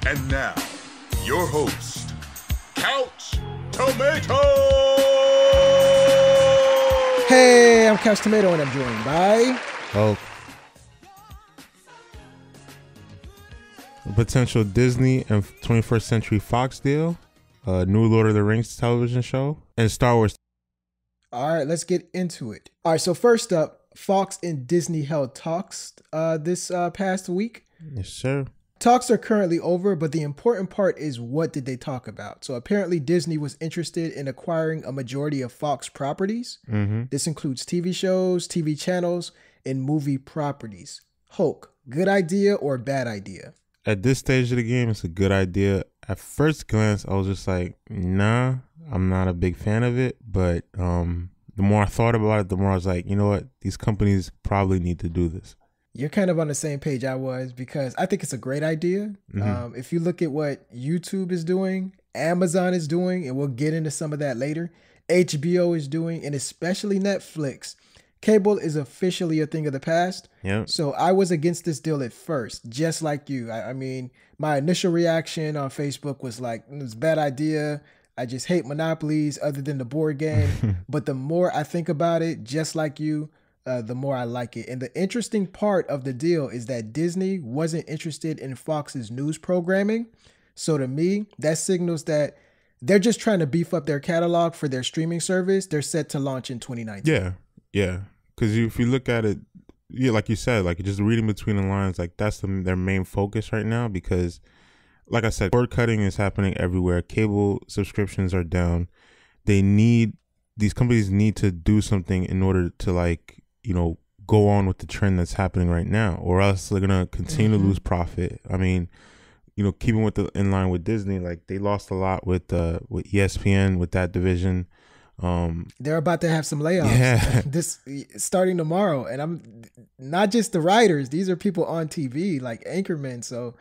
And now, your host, Couch Tomato! Hey, I'm Couch Tomato, and I'm joined by... A potential Disney and 21st Century Fox deal, a new Lord of the Rings television show, and Star Wars. All right, let's get into it. All right, so first up, Fox and Disney held talks this past week. Yes, sir. Talks are currently over, but the important part is what did they talk about? So apparently Disney was interested in acquiring a majority of Fox properties. This includes TV shows, TV channels, and movie properties. Hulk, good idea or bad idea? At this stage of the game, it's a good idea. At first glance, I was just like, nah, I'm not a big fan of it. But the more I thought about it, the more I was like, you know what? These companies probably need to do this. You're kind of on the same page I was, because I think it's a great idea. If you look at what YouTube is doing, Amazon is doing, and we'll get into some of that later, HBO is doing, and especially Netflix. Cable is officially a thing of the past. Yep. So I was against this deal at first, just like you. I mean, my initial reaction on Facebook was like, it's a bad idea. I just hate monopolies other than the board game. But the more I think about it, just like you, the more I like it. And the interesting part of the deal is that Disney wasn't interested in Fox's news programming. So to me, that signals that they're just trying to beef up their catalog for their streaming service. They're set to launch in 2019. Yeah. Because if you look at it, yeah, like you said, like just reading between the lines, like that's their main focus right now. Because like I said, cord cutting is happening everywhere. Cable subscriptions are down. These companies need to do something in order to go on with the trend that's happening right now, or else they're gonna continue to lose profit. I mean, keeping in line with Disney, like they lost a lot with ESPN, with that division. They're about to have some layoffs this starting tomorrow, and I'm not just the writers; these are people on TV, like anchormen. So,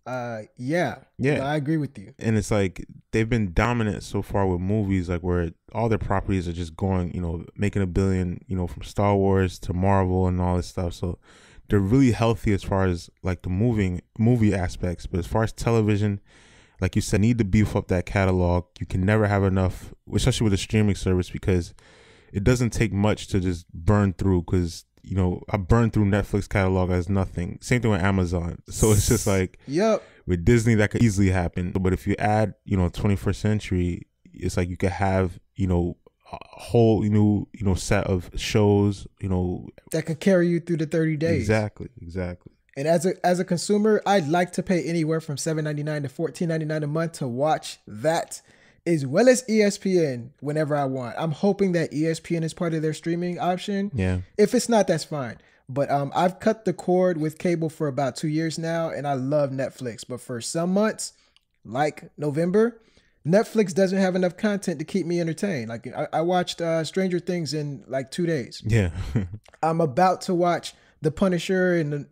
I agree with you. And it's like they've been dominant so far with movies, like where all their properties are just going, making $1 billion, from Star Wars to Marvel and all this stuff. So they're really healthy as far as like the movie aspects, but as far as television, like you said, need to beef up that catalog. You can never have enough, especially with a streaming service, because it doesn't take much to just burn through. Because I burned through Netflix catalog as nothing. Same thing with Amazon. So it's just like, with Disney, that could easily happen. But if you add, 21st Century, it's like you could have, a whole new, set of shows, that could carry you through the 30 days. Exactly. And as a consumer, I'd like to pay anywhere from $7.99 to $14.99 a month to watch that, as well as ESPN whenever I want. I'm hoping that ESPN is part of their streaming option. Yeah. If it's not, that's fine. But I've cut the cord with cable for about 2 years now, and I love Netflix. But for some months, like November, Netflix doesn't have enough content to keep me entertained. Like I watched Stranger Things in like 2 days. Yeah. I'm about to watch The Punisher in,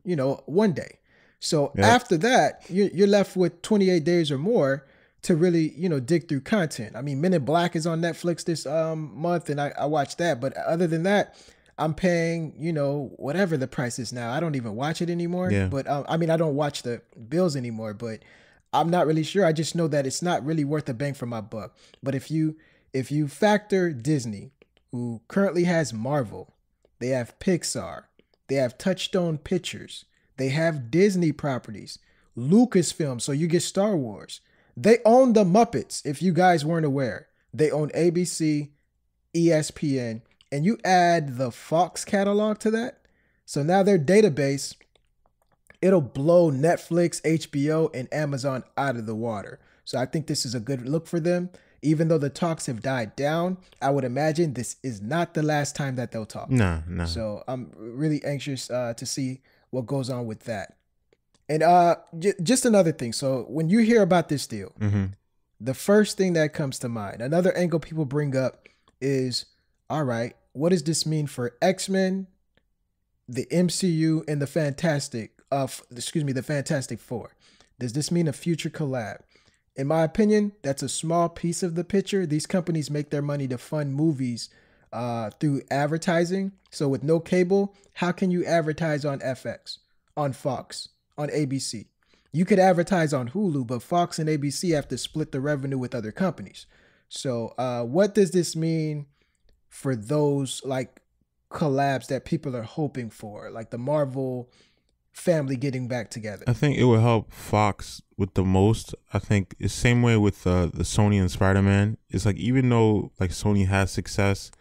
one day. So after that, you're left with 28 days or more to really, dig through content. I mean, Men in Black is on Netflix this month, and I watched that. But other than that, I'm paying, whatever the price is now. I don't even watch it anymore. Yeah. But I don't watch the bills anymore. But I'm not really sure. I just know that it's not really worth a bang for my buck. But if you factor Disney, who currently has Marvel, they have Pixar, they have Touchstone Pictures, they have Disney properties, Lucasfilm, so you get Star Wars. They own the Muppets, if you guys weren't aware. They own ABC, ESPN, and you add the Fox catalog to that. So now their database, it'll blow Netflix, HBO, and Amazon out of the water. So I think this is a good look for them. Even though the talks have died down, I would imagine this is not the last time that they'll talk. No. So I'm really anxious to see what goes on with that. And just another thing. So when you hear about this deal, the first thing that comes to mind, another angle people bring up is, all right, what does this mean for X-Men, the MCU, and the Fantastic Four? Does this mean a future collab? In my opinion, that's a small piece of the picture. These companies make their money to fund movies through advertising. So with no cable, how can you advertise on FX, on Fox, on ABC? you could advertise on Hulu, but Fox and ABC have to split the revenue with other companies. So what does this mean for those like collabs that people are hoping for, like the Marvel family getting back together? I think it would help Fox with the most. I think it's the same way with the Sony and Spider-Man. It's like, even though like Sony has success,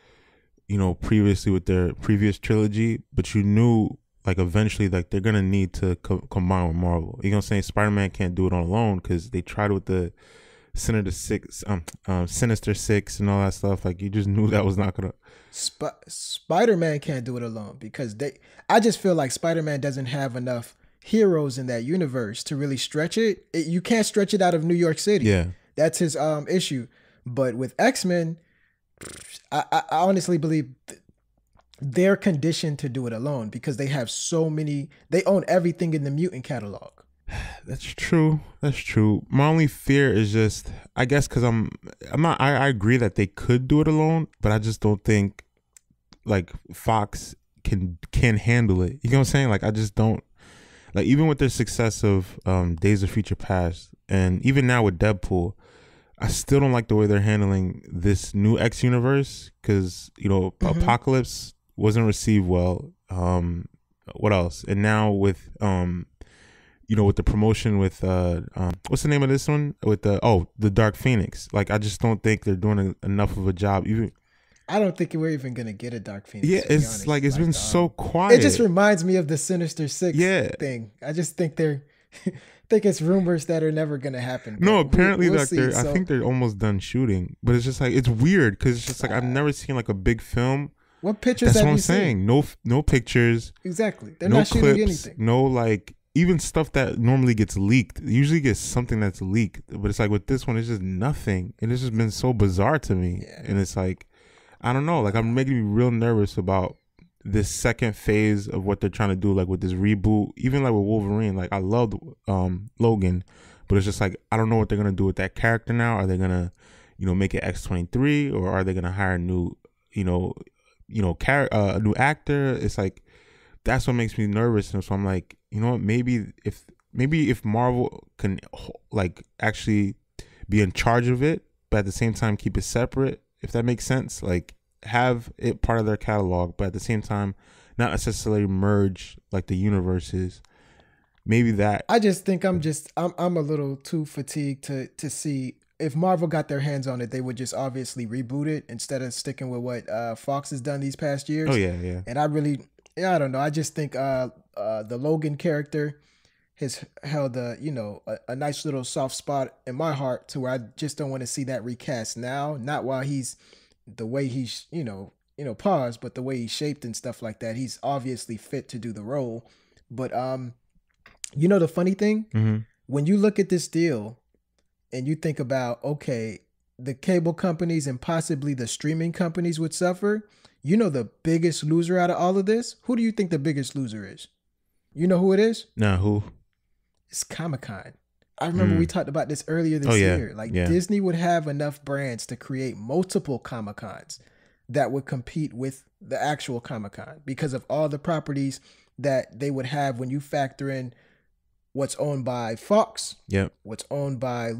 you know, previously with their previous trilogy, but you knew like eventually like they're gonna need to combine with Marvel. You know what I'm saying? Spider-Man can't do it on alone because they tried with the Sinister Six and all that stuff. Like, you just knew that was not gonna. Spider-Man can't do it alone because I just feel like Spider-Man doesn't have enough heroes in that universe to really stretch it. You can't stretch it out of New York City. Yeah, that's his issue. But with X-Men, I honestly believe they're conditioned to do it alone because they have so many. They own everything in the mutant catalog. That's true. That's true. My only fear is just, I guess, because I'm not. I agree that they could do it alone, but I just don't think like Fox can handle it. You know what I'm saying? Like, I just don't. Like, even with their success of Days of Future Past, and even now with Deadpool, I still don't like the way they're handling this new X universe because, you know, Apocalypse wasn't received well. What else? And now with you know, with the promotion with what's the name of this one? With the Dark Phoenix. Like, I just don't think they're doing enough of a job. Even I don't think we're even gonna get a Dark Phoenix. Yeah, it's like it's been so quiet. It just reminds me of the Sinister Six thing. I just think think it's rumors that are never gonna happen. No, apparently we'll see, I think they're almost done shooting, but it's just like, it's weird because it's just like I've never seen like a big film. What pictures? That's have what I'm saying. No pictures. Exactly. They're not shooting anything. No, like, even stuff that normally gets leaked, usually gets something that's leaked, but it's like with this one, it's just nothing, and it's just been so bizarre to me. And it's like, I don't know, like, I'm making me real nervous about this second phase of what they're trying to do, like with this reboot. Even like with Wolverine, like, I loved Logan, but it's just like, I don't know what they're gonna do with that character now. Are they gonna, you know, make it X-23, or are they gonna hire a new, a new actor? It's like, that's what makes me nervous. And so I'm like, you know what, maybe if Marvel can like actually be in charge of it, but at the same time keep it separate, if that makes sense, like have it part of their catalog, but at the same time not necessarily merge like the universes. Maybe that. I just think I'm a little too fatigued to see. If Marvel got their hands on it, they would just obviously reboot it instead of sticking with what Fox has done these past years. Oh yeah. And I don't know. I just think the Logan character has held a nice little soft spot in my heart to where I just don't want to see that recast now. Not while he's the way he's paused, but the way he's shaped and stuff like that. He's obviously fit to do the role. But the funny thing, when you look at this deal and you think about, okay, the cable companies and possibly the streaming companies would suffer. You know the biggest loser out of all of this? Who do you think the biggest loser is? You know who it is? No, who? It's Comic-Con. I remember we talked about this earlier this year. Like, Disney would have enough brands to create multiple Comic-Cons that would compete with the actual Comic-Con because of all the properties that they would have when you factor in what's owned by Fox, what's owned by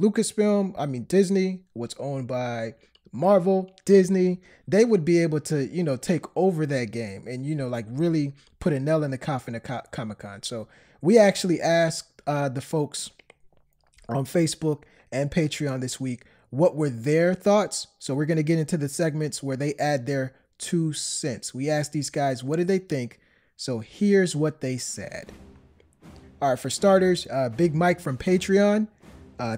Disney, what's owned by Marvel, Disney. They would be able to, take over that game and, like really put a nail in the coffin of Comic-Con. So we actually asked the folks on Facebook and Patreon this week what were their thoughts. So we're going to get into the segments where they add their 2 cents. We asked these guys, what did they think? So here's what they said. All right, for starters, Big Mike from Patreon.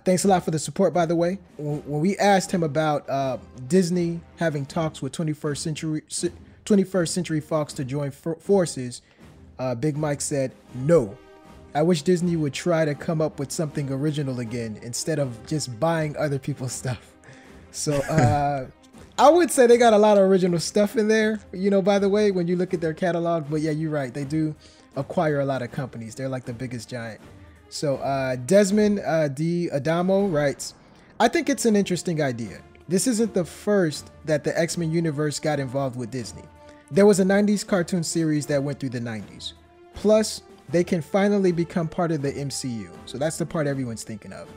Thanks a lot for the support, by the way. When we asked him about Disney having talks with 21st Century Fox to join forces, Big Mike said, no. I wish Disney would try to come up with something original again instead of just buying other people's stuff. So I would say they got a lot of original stuff in there, by the way, when you look at their catalog. But yeah, you're right. They do acquire a lot of companies. They're like the biggest giant. So Desmond D. Adamo writes, I think it's an interesting idea. This isn't the first that the X-Men universe got involved with Disney. There was a 90s cartoon series that went through the 90s. Plus, they can finally become part of the MCU. So that's the part everyone's thinking of.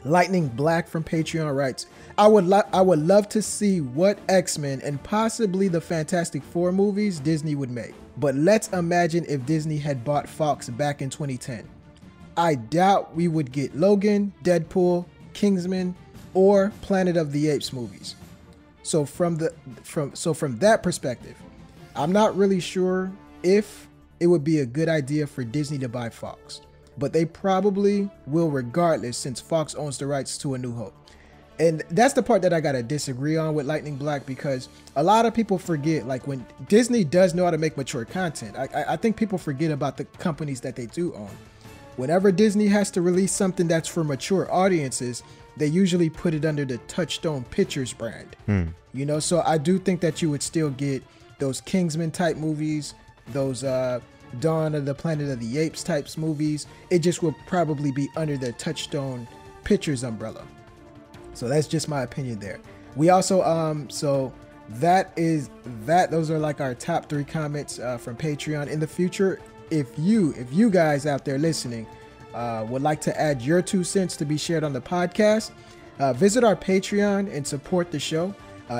Lightning Black from Patreon writes, I would love to see what X-Men and possibly the Fantastic Four movies Disney would make. But let's imagine if Disney had bought Fox back in 2010. I doubt we would get Logan, Deadpool, Kingsman, or Planet of the Apes movies. So from that perspective, I'm not really sure if it would be a good idea for Disney to buy Fox, but they probably will regardless, since Fox owns the rights to A New Hope. And that's the part that I gotta disagree on with Lightning Black, because a lot of people forget, like, when Disney does know how to make mature content, I think people forget about the companies that they do own. Whenever Disney has to release something that's for mature audiences, they usually put it under the Touchstone Pictures brand. You know, so I do think that you would still get those Kingsman type movies, those Dawn of the Planet of the Apes types movies. It just will probably be under the Touchstone Pictures umbrella. So that's just my opinion there. We also so those are like our top 3 comments from Patreon. In the future, if you guys out there listening would like to add your 2 cents to be shared on the podcast, visit our Patreon and support the show.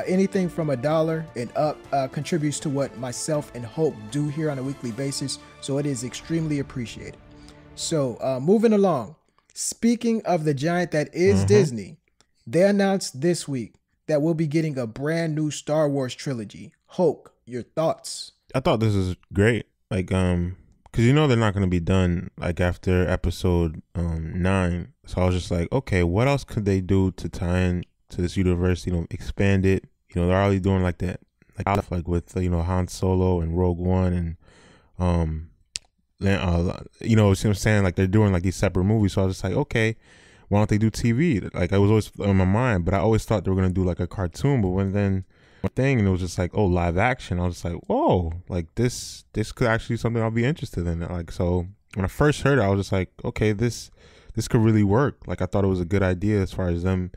Anything from $1 and up contributes to what myself and Hope do here on a weekly basis, so it is extremely appreciated. So moving along, speaking of the giant that is Disney, they announced this week that we'll be getting a brand new Star Wars trilogy. Hope, your thoughts? I thought this was great. Like, because you know they're not going to be done like after episode 9. So I was just like, okay, what else could they do to tie in to this universe? You know, expand it. You know, they're already doing like that, like with Han Solo and Rogue One, and you know what I'm saying? Like they're doing like these separate movies. So I was just like, okay, why don't they do TV? Like I was always in my mind, but I always thought they were gonna do like a cartoon. But when then thing and it was just like, oh, live action, I was just like, whoa, like this could actually be something I'll be interested in. Like, so when I first heard it, I was just like, okay, this could really work. Like I thought it was a good idea as far as them,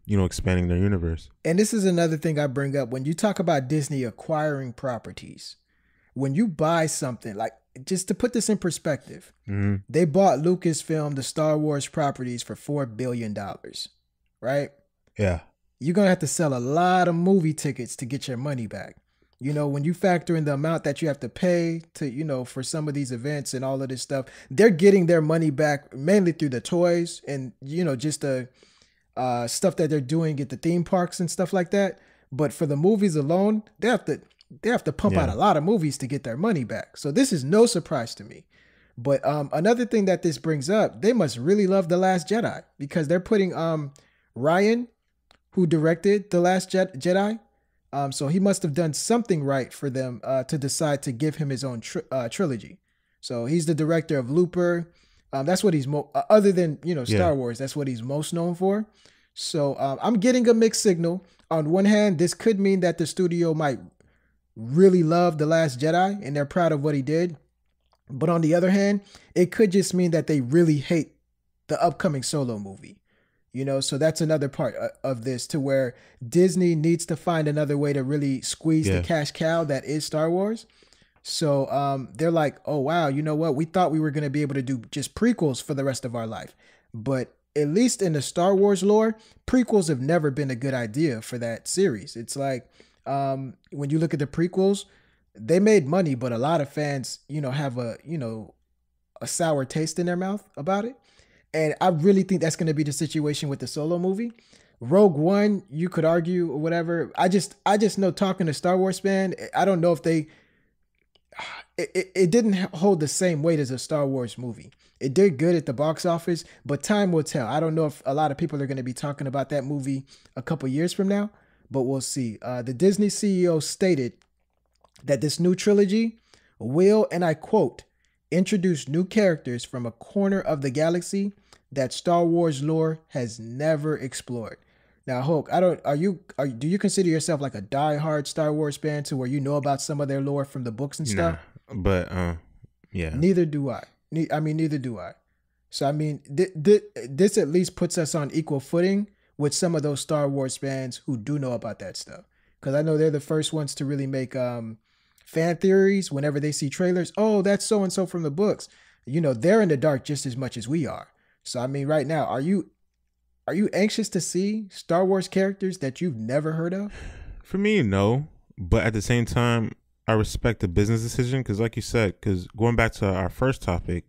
you know, expanding their universe. And this is another thing I bring up when you talk about Disney acquiring properties. When you buy something, like, just to put this in perspective, they bought Lucasfilm, the Star Wars properties, for $4 billion, right? Yeah. You're going to have to sell a lot of movie tickets to get your money back. You know, when you factor in the amount that you have to pay to, you know, for some of these events and all of this stuff, they're getting their money back mainly through the toys and, you know, just the stuff that they're doing at the theme parks and stuff like that. But for the movies alone, they have to pump out a lot of movies to get their money back. So this is no surprise to me. But another thing that this brings up, they must really love The Last Jedi, because they're putting Ryan, who directed The Last Jedi. So he must have done something right for them to decide to give him his own trilogy. So he's the director of Looper. That's what he's other than, you know, Star Wars, that's what he's most known for. So I'm getting a mixed signal. On one hand, this could mean that the studio might really love The Last Jedi and they're proud of what he did. But on the other hand, it could just mean that they really hate the upcoming Solo movie. You know, so that's another part of this, to where Disney needs to find another way to really squeeze the cash cow that is Star Wars. So they're like, oh, wow, you know what? We thought we were going to be able to do just prequels for the rest of our life. But at least in the Star Wars lore, prequels have never been a good idea for that series. It's like when you look at the prequels, they made money, but a lot of fans, you know, have a sour taste in their mouth about it. And I really think that's going to be the situation with the Solo movie. Rogue One, you could argue or whatever. I just know, talking to Star Wars fan, I don't know if it didn't hold the same weight as a Star Wars movie. It did good at the box office, but time will tell. I don't know if a lot of people are going to be talking about that movie a couple years from now, but we'll see. The Disney CEO stated that this new trilogy will, and I quote, introduce new characters from a corner of the galaxy that Star Wars lore has never explored. Now, Hulk, do you consider yourself like a diehard Star Wars fan to where you know about some of their lore from the books and stuff? But yeah. Neither do I. Neither do I. So I mean, this at least puts us on equal footing with some of those Star Wars fans who do know about that stuff, because I know they're the first ones to really make fan theories whenever they see trailers. Oh, that's so and so from the books. You know, they're in the dark just as much as we are. So I mean, right now, are you anxious to see Star Wars characters that you've never heard of? For me, no. But at the same time, I respect the business decision because, like you said, because going back to our first topic,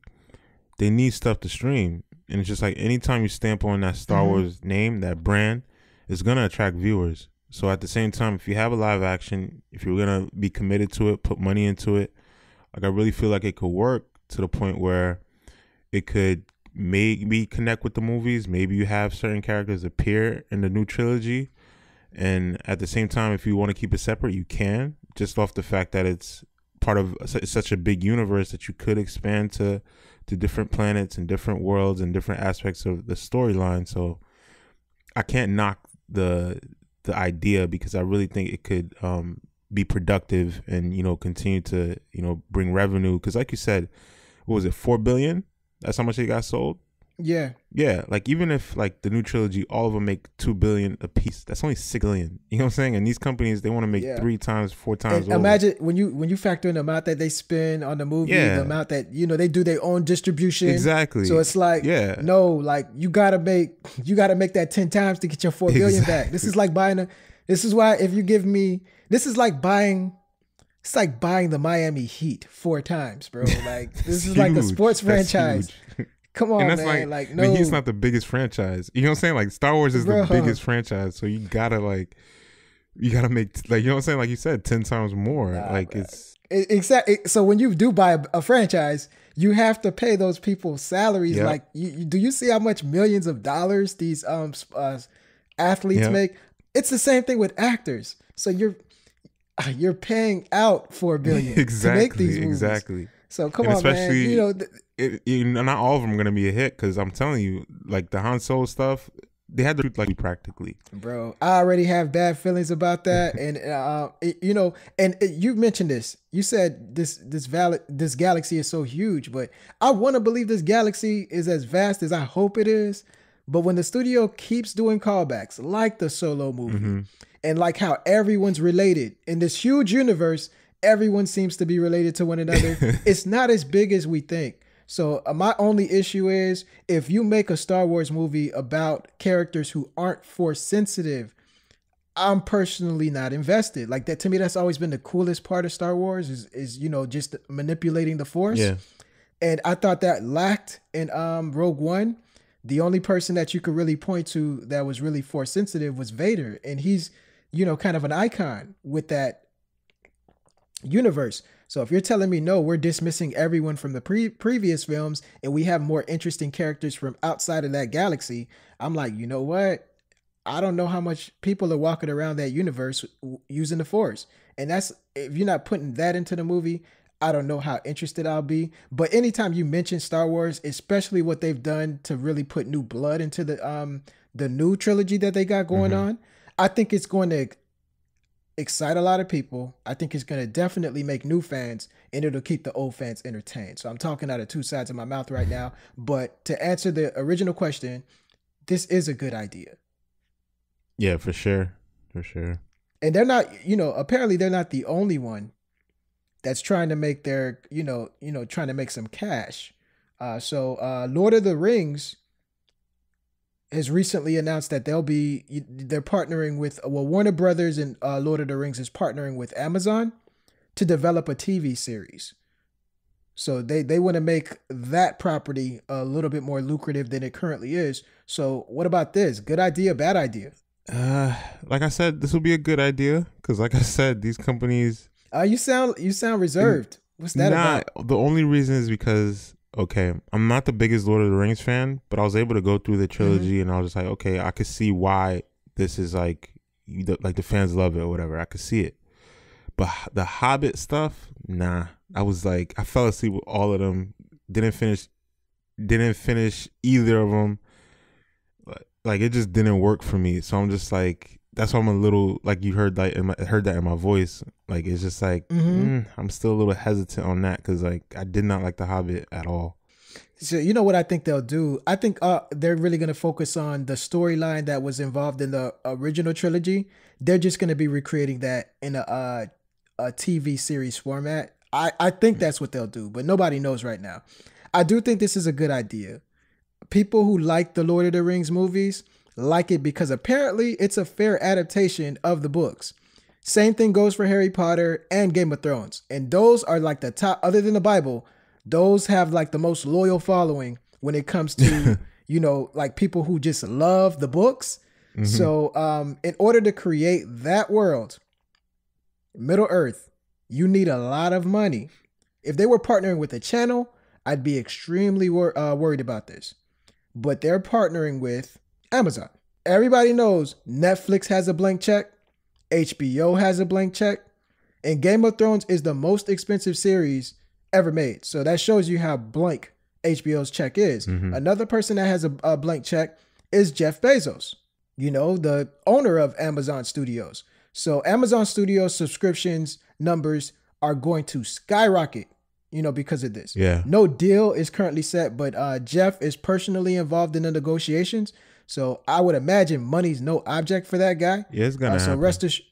they need stuff to stream. And it's just like anytime you stamp on that Star Wars name, that brand, it's going to attract viewers. So at the same time, if you have a live action, if you're going to be committed to it, put money into it, like I really feel like it could work to the point where it could maybe connect with the movies. Maybe you have certain characters appear in the new trilogy. And at the same time, if you want to keep it separate, you can, just off the fact that it's part of such a big universe that you could expand to different planets and different worlds and different aspects of the storyline. So I can't knock the idea because I really think it could be productive and, you know, continue to, you know, bring revenue. Because like you said, what was it, 4 billion? That's how much they got sold. Yeah. Yeah, like even if like the new trilogy, all of them make 2 billion a piece, that's only 6 billion. You know what I'm saying? And these companies, they want to make 3 times, 4 times. And imagine when you factor in the amount that they spend on the movie, the amount that, you know, they do their own distribution. Exactly. So it's like, no, like you gotta make that 10 times to get your 4 billion back. This is like this is why if you give me, this is like buying. It's like buying the Miami Heat 4 times, bro. Like this is like a sports franchise. Come on, and that's man. Like no. The Heat's not the biggest franchise. You know what I'm saying? Like Star Wars is the biggest franchise. So you gotta make, you know what I'm saying? Like you said, 10 times more. Like bro. It's exactly. So when you do buy a franchise, you have to pay those people salaries. Yep. Like do you see how much millions of dollars these athletes make? It's the same thing with actors. So you're paying out $4 billion to make these movies. Exactly. So come on, man. You know, not all of them are gonna be a hit because I'm telling you, like the Han Solo stuff, they had to do like practically. Bro, I already have bad feelings about that, and you know, and you mentioned this. You said this galaxy is so huge, but I want to believe this galaxy is as vast as I hope it is. But when the studio keeps doing callbacks, like the Solo movie, and like how everyone's related in this huge universe. Everyone seems to be related to one another. It's not as big as we think. So my only issue is if you make a Star Wars movie about characters who aren't Force sensitive, I'm personally not invested. Like that, to me, that's always been the coolest part of Star Wars is you know, just manipulating the Force. Yeah. And I thought that lacked in Rogue One. The only person that you could really point to that was really Force sensitive was Vader. And he's, you know, kind of an icon with that universe. So if you're telling me no, we're dismissing everyone from the previous films and we have more interesting characters from outside of that galaxy, I'm like, you know what? I don't know how much people are walking around that universe using the Force. And that's, if you're not putting that into the movie, I don't know how interested I'll be. But anytime you mention Star Wars, especially what they've done to really put new blood into the new trilogy that they got going on, I think it's going to excite a lot of people. I think it's going to definitely make new fans and it'll keep the old fans entertained. So I'm talking out of 2 sides of my mouth right now. But to answer the original question, this is a good idea. Yeah, for sure. For sure. And they're not, you know, apparently they're not the only one that's trying to make their, trying to make some cash. So Lord of the Rings has recently announced that they're partnering with, Warner Brothers and Lord of the Rings is partnering with Amazon to develop a TV series. So they want to make that property a little bit more lucrative than it currently is. So what about this? Good idea, bad idea? Like I said, this will be a good idea because like I said, these companies... You sound reserved. What's that about? The only reason is because... Okay, I'm not the biggest Lord of the Rings fan, but I was able to go through the trilogy and I was just like, okay, I could see why this is like the fans love it or whatever. I could see it. But the Hobbit stuff, nah. I was like, I fell asleep with all of them. Didn't finish either of them. Like it just didn't work for me. So I'm just like, that's why I'm a little, like you heard that in my voice. Like it's just like I'm still a little hesitant on that because like I did not like The Hobbit at all. So you know what I think they'll do? I think they're really going to focus on the storyline that was involved in the original trilogy. They're just going to be recreating that in a a TV series format. I think that's what they'll do, but nobody knows right now. I do think this is a good idea. People who like the Lord of the Rings movies like it because apparently it's a fair adaptation of the books. Same thing goes for Harry Potter and Game of Thrones. And those are like the top, other than the Bible, those have like the most loyal following when it comes to, like people who just love the books. Mm-hmm. So in order to create that world, Middle Earth, you need a lot of money. If they were partnering with a channel, I'd be extremely worried about this. But they're partnering with Amazon. Everybody knows Netflix has a blank check. HBO has a blank check. And Game of Thrones is the most expensive series ever made. So that shows you how blank HBO's check is. Mm-hmm. Another person that has a blank check is Jeff Bezos, the owner of Amazon Studios. So Amazon Studios subscriptions numbers are going to skyrocket, because of this. Yeah. No deal is currently set, but Jeff is personally involved in the negotiations. So I would imagine money's no object for that guy. Yeah, it's gonna happen. So rest assured,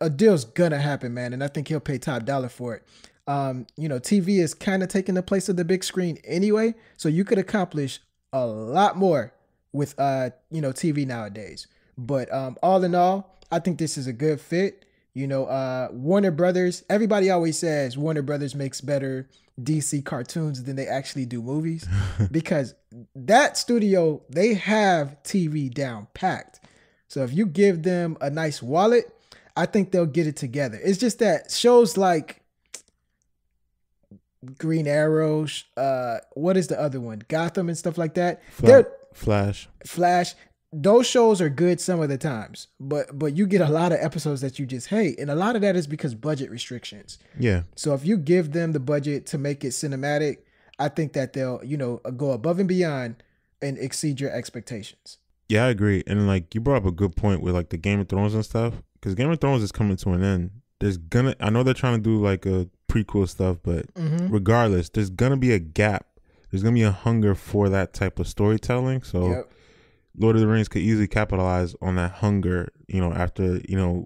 a deal's gonna happen, man, and I think he'll pay top dollar for it. TV is kind of taking the place of the big screen anyway, so you could accomplish a lot more with TV nowadays. But all in all, I think this is a good fit. Warner Brothers, everybody always says Warner Brothers makes better DC cartoons than they actually do movies because that studio, they have TV down packed. So if you give them a nice wallet, I think they'll get it together. It's just that shows like Green Arrow, what is the other one? Gotham and stuff like that. Flash. Those shows are good some of the times, but you get a lot of episodes that you just hate. And a lot of that is because budget restrictions. Yeah. So if you give them the budget to make it cinematic, I think that they'll, go above and beyond and exceed your expectations. Yeah, I agree. And like you brought up a good point with like the Game of Thrones and stuff, because Game of Thrones is coming to an end. I know they're trying to do like a prequel stuff, but regardless, there's going to be a gap. There's going to be a hunger for that type of storytelling. So yep. Lord of the Rings could easily capitalize on that hunger, after,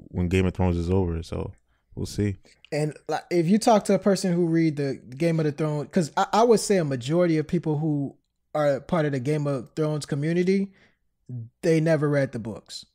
when Game of Thrones is over. So we'll see. And like, if you talk to a person who read the Game of the Thrones, because I would say a majority of people who are part of the Game of Thrones community, they never read the books.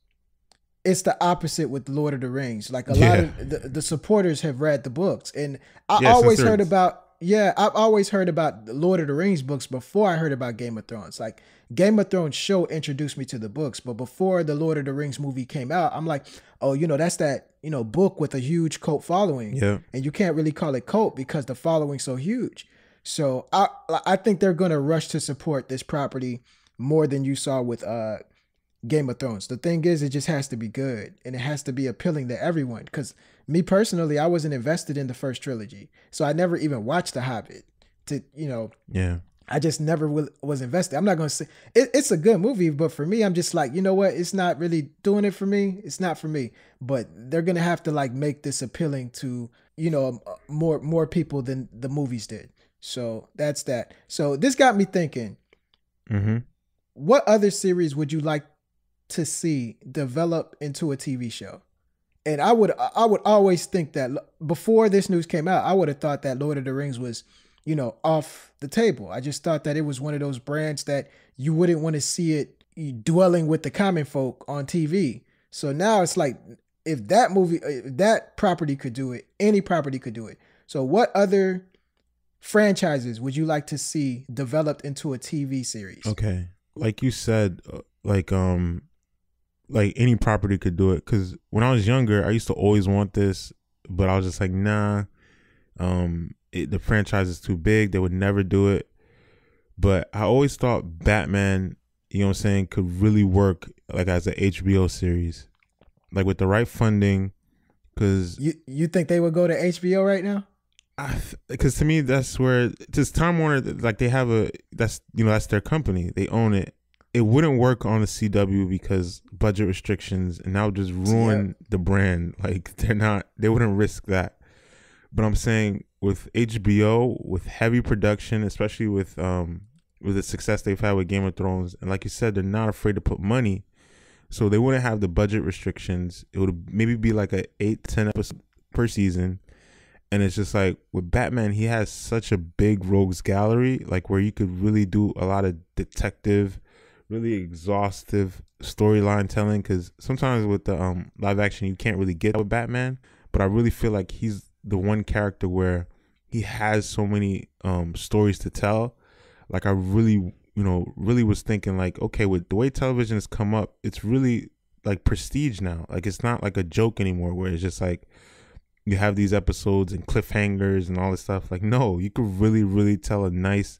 It's the opposite with Lord of the Rings. Like a lot of the supporters have read the books. And I've always heard about the Lord of the Rings books before I heard about Game of Thrones. Like Game of Thrones show introduced me to the books, but before the Lord of the Rings movie came out, I'm like, oh, that's that, book with a huge cult following. Yeah. And you can't really call it cult because the following's so huge. So I think they're going to rush to support this property more than you saw with Game of Thrones. The thing is, it just has to be good and it has to be appealing to everyone. Because me personally, I wasn't invested in the first trilogy, so I never even watched The Hobbit. Yeah, I just never was invested. I'm not gonna say it's a good movie, but for me, I'm just like, you know what? It's not really doing it for me. It's not for me. But they're gonna have to like make this appealing to more people than the movies did. So that's that. So this got me thinking. Mm-hmm. What other series would you like to see develop into a TV show? And I would always think that before this news came out, I would have thought that Lord of the Rings was, off the table. I just thought that it was one of those brands that you wouldn't want to see it dwelling with the common folk on TV. So now it's like, if that property could do it, any property could do it. So what other franchises would you like to see developed into a TV series? Okay. Like you said, like any property could do it. Because when I was younger, I used to always want this, but I was just like, nah, the franchise is too big. They would never do it. But I always thought Batman, could really work like as an HBO series, like with the right funding. Because you think they would go to HBO right now? Because to me, that's where, just Time Warner, like they have that's their company. They own it. It wouldn't work on the CW because budget restrictions, and that would just ruin the brand. Like they wouldn't risk that. But I'm saying with HBO, with heavy production, especially with the success they've had with Game of Thrones, and like you said, they're not afraid to put money, so they wouldn't have the budget restrictions. It would maybe be like a 8-10 episode per season. And it's just like with Batman, he has such a big rogues gallery, like where you could really do a lot of detective, really exhaustive storyline telling. Because sometimes with the live action, you can't really get that with Batman. But I really feel like he's the one character where he has so many stories to tell. Like I really, really was thinking like, okay, with the way television has come up, it's really like prestige now. Like it's not like a joke anymore where it's just like you have these episodes and cliffhangers and all this stuff. Like, no, you could really, really tell a nice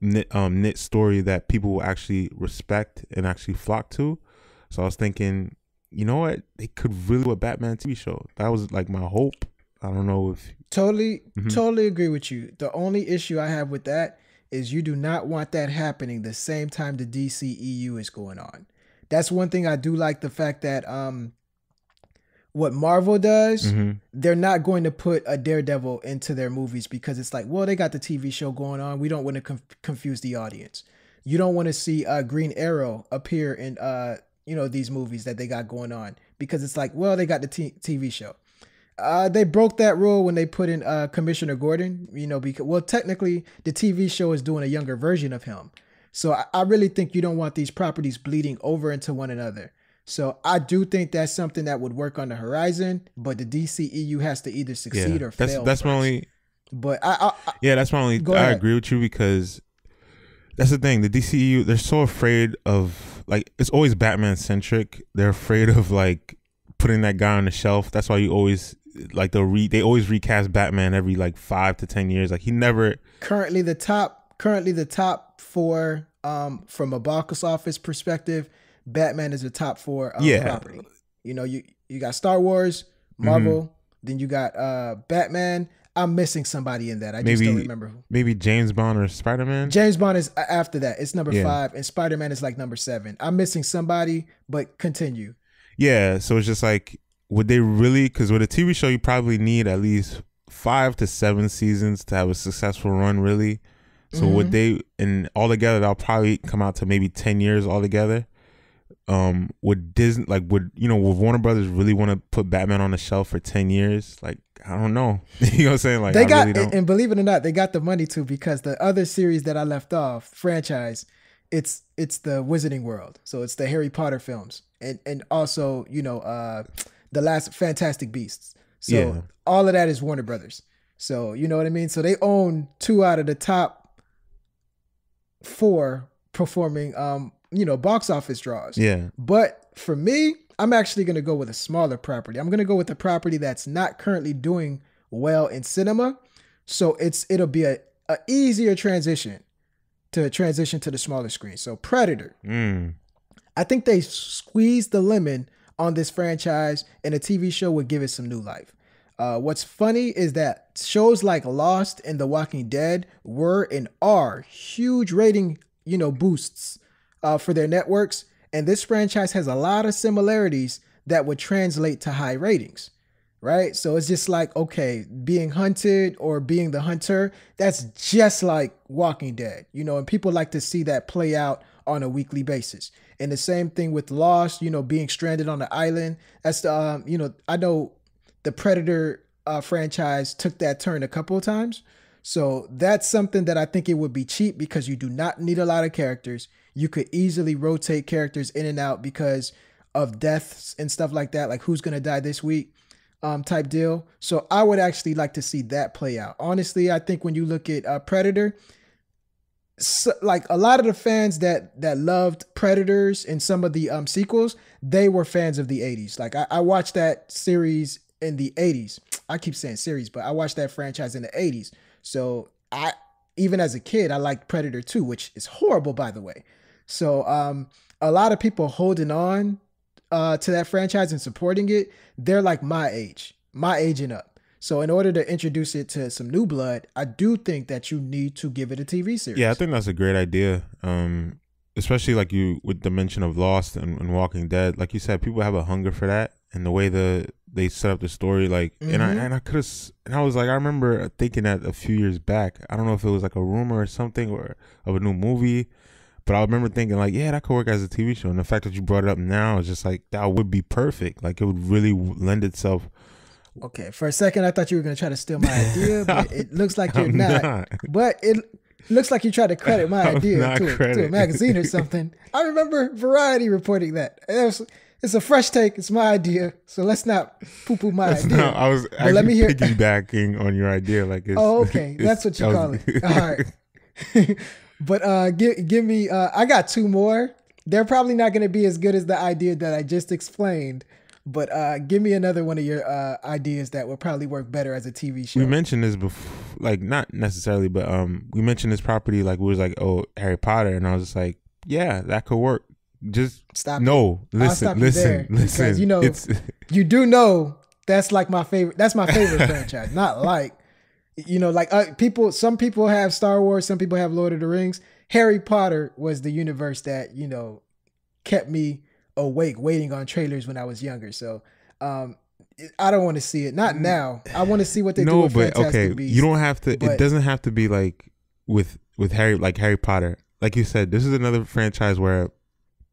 knit story that people will actually respect and actually flock to. So I was thinking, you know what? They could really do a Batman TV show. That was like my hope. I don't know if... Totally agree with you. The only issue I have with that is you do not want that happening the same time the DCEU is going on. That's one thing I do like, the fact that what Marvel does, they're not going to put a Daredevil into their movies because it's like, well, they got the TV show going on. We don't want to confuse the audience. You don't want to see Green Arrow appear in these movies that they got going on because it's like, well, they got the TV show. They broke that rule when they put in Commissioner Gordon, because, well, technically the TV show is doing a younger version of him. So I really think you don't want these properties bleeding over into one another. So I do think that's something that would work on the horizon, but the DCEU has to either succeed or fail. That's my only. But that's my only. I agree with you because that's the thing. The DCEU, they're so afraid of, like, it's always Batman centric. They're afraid of like putting that guy on the shelf. That's why you always like they always recast Batman every like 5 to 10 years. Like he never currently the top 4 from a box office perspective. Batman is the top 4 property. You got Star Wars, Marvel, then you got Batman. I'm missing somebody in that. I just don't remember who. Maybe James Bond or Spider-Man. James Bond is after that. It's number 5, and Spider-Man is like number 7. I'm missing somebody, but continue. Yeah, so it's just like, would they really? Because with a TV show, you probably need at least 5 to 7 seasons to have a successful run, really. So would they? And all together, that'll probably come out to maybe 10 years altogether. Would Disney, would Warner Brothers really want to put Batman on the shelf for 10 years? Like, I don't know. You know what I'm saying? Like, they got, really don't. And believe it or not, they got the money to, because the other series that I left off, franchise, it's the Wizarding World. So it's the Harry Potter films, and also, the last Fantastic Beasts. So all of that is Warner Brothers. So, you know what I mean? So they own 2 out of the top 4 performing, box office draws. Yeah. But for me, I'm actually going to go with a smaller property. I'm going to go with a property that's not currently doing well in cinema. So it'll be a easier transition to the smaller screen. So Predator. I think they squeezed the lemon on this franchise, and a TV show would give it some new life. What's funny is that shows like Lost and The Walking Dead were and are huge rating, boosts for their networks. And this franchise has a lot of similarities that would translate to high ratings, right? So it's just like, okay, being hunted or being the hunter, that's just like Walking Dead, and people like to see that play out on a weekly basis. And the same thing with Lost, being stranded on the island. That's the, I know the Predator franchise took that turn a couple of times. So that's something that I think it would be cheap, because you do not need a lot of characters. You could easily rotate characters in and out because of deaths and stuff like that, like who's going to die this week type deal. So I would actually like to see that play out. Honestly, I think when you look at Predator, so, like a lot of the fans that loved Predators and some of the sequels, they were fans of the 80s. Like I watched that series in the 80s. I keep saying series, but I watched that franchise in the 80s. So even as a kid, I liked Predator 2, which is horrible, by the way. So a lot of people holding on to that franchise and supporting it, they're like my age and up. So in order to introduce it to some new blood, I do think that you need to give it a TV series. Yeah, I think that's a great idea. Especially like you with the mention of Lost and Walking Dead. Like you said, people have a hunger for that, and the way they set up the story, like, and I was like, I remember thinking that a few years back. I don't know if it was like a rumor or something or of a new movie, but I remember thinking like, yeah, that could work as a TV show. And the fact that you brought it up now is just like, that would be perfect. Like it would really lend itself Okay, for a second I thought you were gonna try to steal my idea, but it looks like you're I'm not. But it looks like you tried to credit my I'm idea not to a magazine or something. I remember Variety reporting that. It's a fresh take. It's my idea, so let's not poo-poo my That's idea. not, I was But let me actually hear. piggybacking on your idea. Like, it's, Oh, okay, that's what you call it. All right. But give me. I got two more. They're probably not going to be as good as the idea that I just explained. But give me another one of your ideas that would probably work better as a TV show. We mentioned this before, like not necessarily, but we mentioned this property. Like we was like, oh, Harry Potter, and I was just like, yeah, that could work. Just Stop. No, I'll listen, stop you listen, there listen. because, you know, It's you do know that's like my favorite. That's my favorite franchise. Not like, you know, like people. Some people have Star Wars. Some people have Lord of the Rings. Harry Potter was the universe that, you know, kept me awake waiting on trailers when I was younger. So I don't want to see it. Not now. I want to see what they do with Fantastic Beasts. You don't have to. But It doesn't have to be like with Harry, like Harry Potter. Like you said, this is another franchise where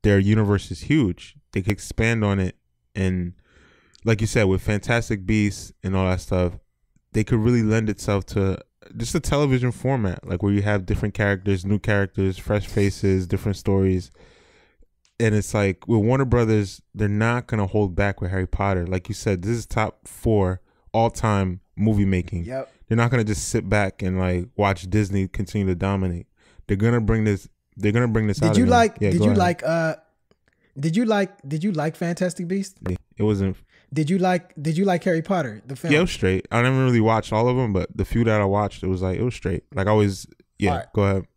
their universe is huge. They could expand on it, and like you said, with Fantastic Beasts and all that stuff, they could really lend itself to just a television format, like where you have different characters, new characters, fresh faces, different stories. And it's like with Warner Brothers, they're not gonna hold back with Harry Potter. Like you said, this is top 4 all-time movie making. Yep. They're not gonna just sit back and like watch Disney continue to dominate. They're gonna bring this. They're gonna bring this out. Did you again. like? Yeah, Did go you ahead. like? Did you like Fantastic Beasts? It wasn't. Did you like Harry Potter the film? Yeah, it was straight. I never really watched all of them, but the few that I watched, it was straight. Like I always. Yeah, All right. Go ahead.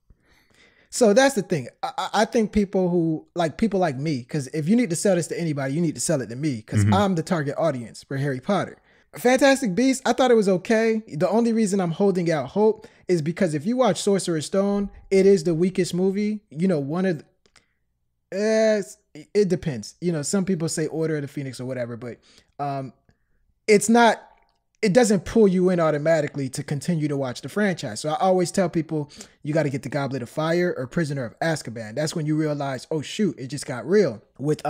So that's the thing. I think people like me, because if you need to sell this to anybody, you need to sell it to me, because I'm the target audience for Harry Potter. Fantastic Beasts, I thought it was okay. The only reason I'm holding out hope is because if you watch Sorcerer's Stone, it is the weakest movie. You know, one of it depends. You know, some people say Order of the Phoenix or whatever, but it's not. It doesn't pull you in automatically to continue to watch the franchise. So I always tell people you got to get the Goblet of Fire or Prisoner of Azkaban. That's when you realize, oh shoot, it just got real. With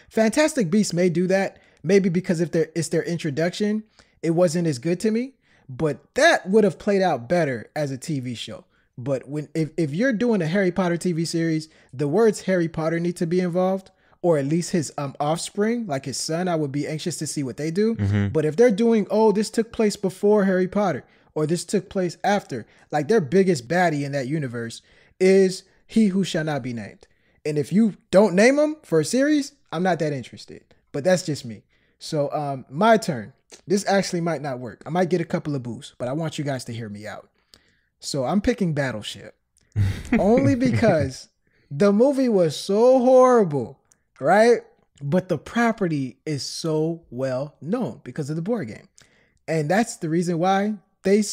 Fantastic Beasts may do that, maybe because if it's their introduction, it wasn't as good to me. But that would have played out better as a TV show. But if you're doing a Harry Potter TV series, the words Harry Potter need to be involved, or at least his offspring, like his son. I would be anxious to see what they do. But if they're doing, oh, this took place before Harry Potter, or this took place after, like their biggest baddie in that universe is He Who Shall Not Be Named. And if you don't name him for a series, I'm not that interested. But that's just me. So my turn. This actually might not work. I might get a couple of boos, but I want you guys to hear me out. So I'm picking Battleship. Only because the movie was so horrible. Right? But the property is so well known because of the board game. And that's the reason why they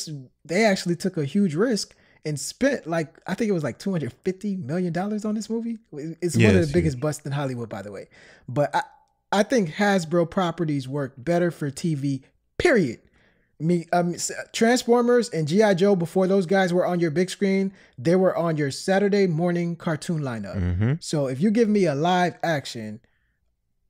actually took a huge risk and spent I think it was like $250 million on this movie. It's one of the biggest busts in Hollywood, by the way. But I think Hasbro properties work better for TV, period. Transformers and G.I. Joe, before those guys were on your big screen, they were on your Saturday morning cartoon lineup. So if you give me a live action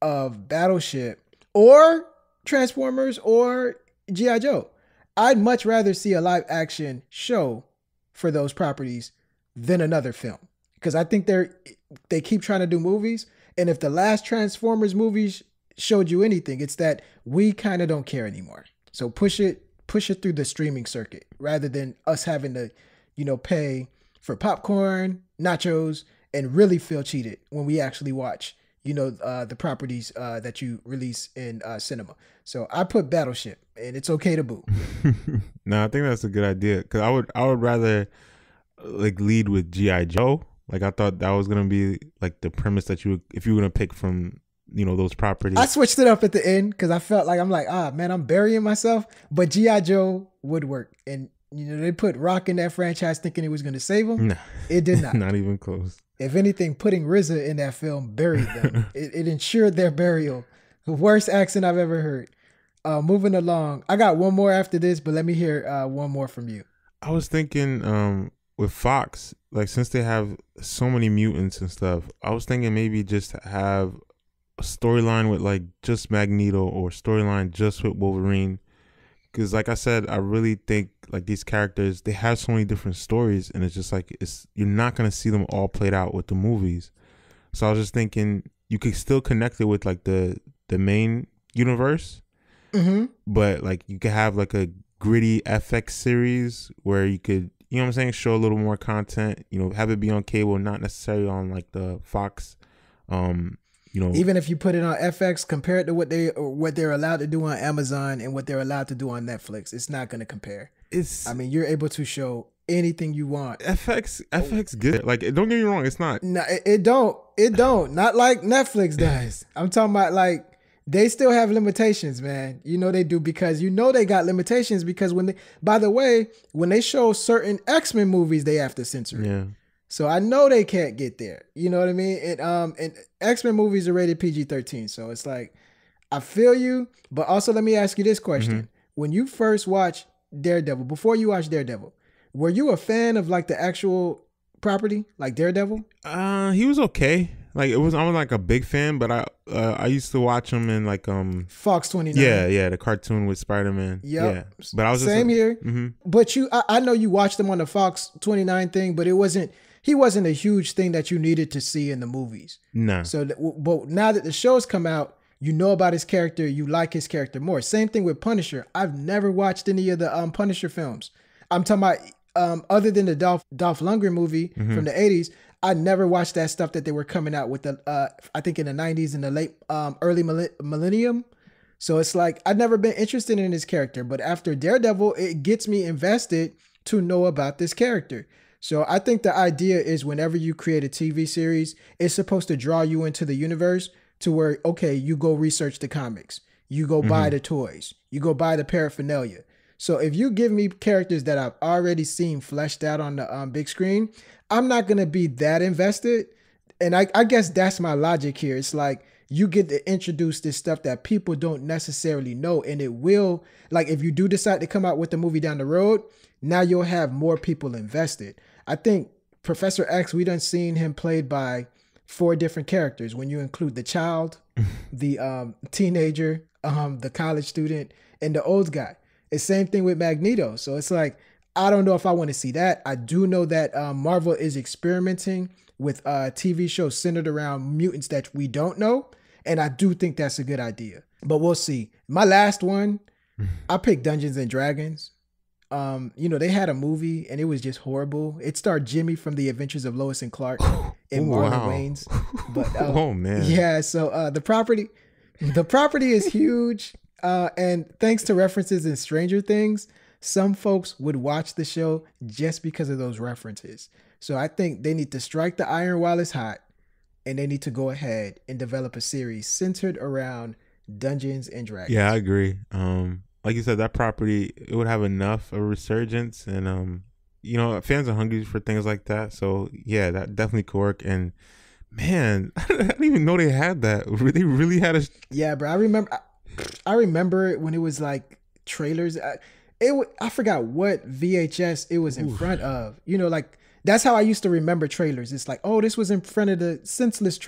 of Battleship or Transformers or G.I. Joe, I'd much rather see a live action show for those properties than another film, because I think they keep trying to do movies, and if the last Transformers movies showed you anything, it's that we kind of don't care anymore. So push it through the streaming circuit rather than us having to, you know, pay for popcorn, nachos, and really feel cheated when we actually watch, you know, the properties that you release in cinema. So I put Battleship, and it's okay to boo. No, I think that's a good idea, because I would rather like lead with G.I. Joe. Like I thought that was gonna be like the premise that if you were gonna pick from, you know, those properties. I switched it up at the end because I felt like I'm burying myself. But G.I. Joe would work. And, you know, they put Rock in that franchise thinking it was going to save him. Nah, it did not. Not even close. If anything, putting RZA in that film buried them. it ensured their burial. The worst accent I've ever heard. Moving along. I got one more after this, but let me hear one more from you. I was thinking with Fox, like since they have so many mutants and stuff, I was thinking maybe just have a storyline with like just Magneto, or storyline just with Wolverine, because like I said, I really think like these characters, they have so many different stories, and it's just like you're not gonna see them all played out with the movies. So I was just thinking you could still connect it with like the main universe, but like you could have like a gritty FX series where you could, you know what I'm saying, show a little more content, you know, have it be on cable, not necessarily on like the Fox, you know. Even if you put it on FX, compare it to what they're allowed to do on Amazon and what they're allowed to do on Netflix, it's not going to compare. I mean, you're able to show anything you want. FX good. Like, don't get me wrong, it's not. No, it don't. Not like Netflix does. I'm talking about like they still have limitations, man. You know they do, because you know they got limitations, because when they show certain X-Men movies, they have to censor it. Yeah. So I know they can't get there. You know what I mean? And X-Men movies are rated PG-13. So it's like, I feel you, but also let me ask you this question. When you first watched Daredevil, before you watched Daredevil, were you a fan of like the actual property, like Daredevil? He was okay. Like I was like a big fan, but I used to watch him in like Fox 29. Yeah, the cartoon with Spider-Man. Yep. Yeah. But I was same just, here. But I know you watched him on the Fox 29 thing, but he wasn't a huge thing that you needed to see in the movies. Nah. So, but now that the show's come out, you know about his character, you like his character more. Same thing with Punisher. I've never watched any of the Punisher films. I'm talking about other than the Dolph Lundgren movie from the 80s. I never watched that stuff that they were coming out with I think in the 90s and the late early millennium. So it's like I've never been interested in his character, but after Daredevil, it gets me invested to know about this character. So I think the idea is whenever you create a TV series, it's supposed to draw you into the universe to where, okay, you go research the comics, you go buy the toys, you go buy the paraphernalia. So if you give me characters that I've already seen fleshed out on the big screen, I'm not going to be that invested. And I guess that's my logic here. It's like you get to introduce this stuff that people don't necessarily know. And it will, like if you do decide to come out with the movie down the road, now you'll have more people invested. I think Professor X, we done seen him played by 4 different characters when you include the child, the teenager, the college student, and the old guy. It's same thing with Magneto. So it's like, I don't know if I want to see that. I do know that Marvel is experimenting with TV shows centered around mutants that we don't know. And I do think that's a good idea. But we'll see. My last one, I picked Dungeons and Dragons. You know, they had a movie and it was just horrible. It starred Jimmy from The Adventures of Lois and Clark and Marlon Wayans. But oh man. Yeah, so the property is huge. And thanks to references in Stranger Things, some folks would watch the show just because of those references. So I think they need to strike the iron while it's hot, and they need to go ahead and develop a series centered around Dungeons and Dragons. Yeah, I agree. Like you said, that property, it would have enough of a resurgence, and you know, fans are hungry for things like that. So yeah, that definitely could work. And man, I didn't even know they had that. They really had a. Yeah, bro. I remember it when it was like trailers. I forgot what VHS it was in front of. You know, like that's how I used to remember trailers. It's like, oh, this was in front of the Senseless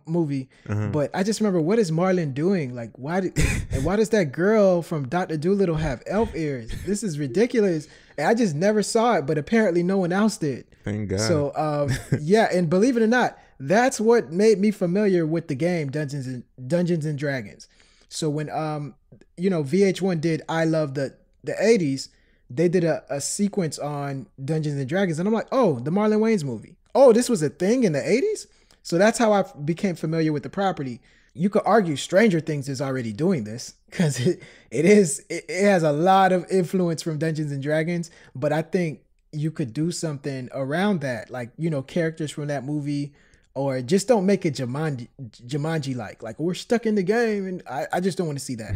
movie. But I just remember, what is Marlon doing? Like, why does that girl from Dr. Dolittle have elf ears? This is ridiculous. And I just never saw it, but apparently no one else did. Thank God. So yeah, and believe it or not, that's what made me familiar with the game Dungeons and Dragons. So when you know, VH1 did I Love the 80s, they did a sequence on Dungeons and Dragons, and I'm like, oh, the Marlon Wayans movie. Oh, this was a thing in the 80s? So that's how I became familiar with the property. You could argue Stranger Things is already doing this because it has a lot of influence from Dungeons and Dragons, but I think you could do something around that, like, you know, characters from that movie. Or just don't make it Jumanji like we're stuck in the game, and I just don't want to see that.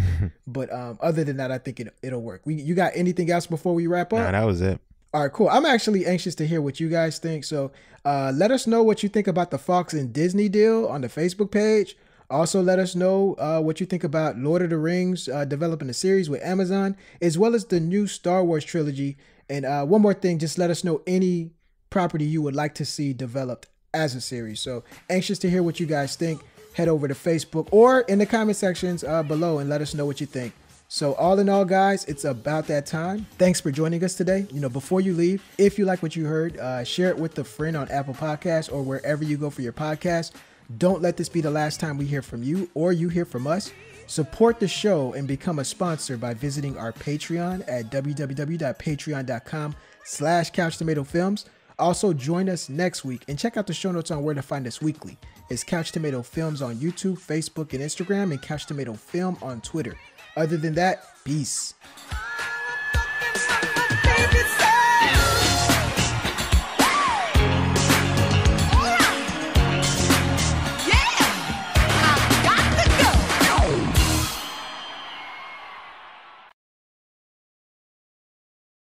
But other than that, I think it'll work. You got anything else before we wrap up? Nah, that was it. All right, cool. I'm actually anxious to hear what you guys think. So let us know what you think about the Fox and Disney deal on the Facebook page. Also, let us know what you think about Lord of the Rings developing a series with Amazon, as well as the new Star Wars trilogy. And one more thing, just let us know any property you would like to see developed as a series. So anxious to hear what you guys think. Head over to Facebook or in the comment sections below and let us know what you think. So all in all, guys, it's about that time. Thanks for joining us today. Before you leave, if you like what you heard, share it with a friend on Apple Podcasts or wherever you go for your podcast. Don't let this be the last time we hear from you or you hear from us. Support the show and become a sponsor by visiting our Patreon at www.patreon.com/couchtomatofilms. Also, join us next week and check out the show notes on where to find us weekly. It's Couch Tomato Films on YouTube, Facebook, and Instagram, and Couch Tomato Film on Twitter. Other than that, peace.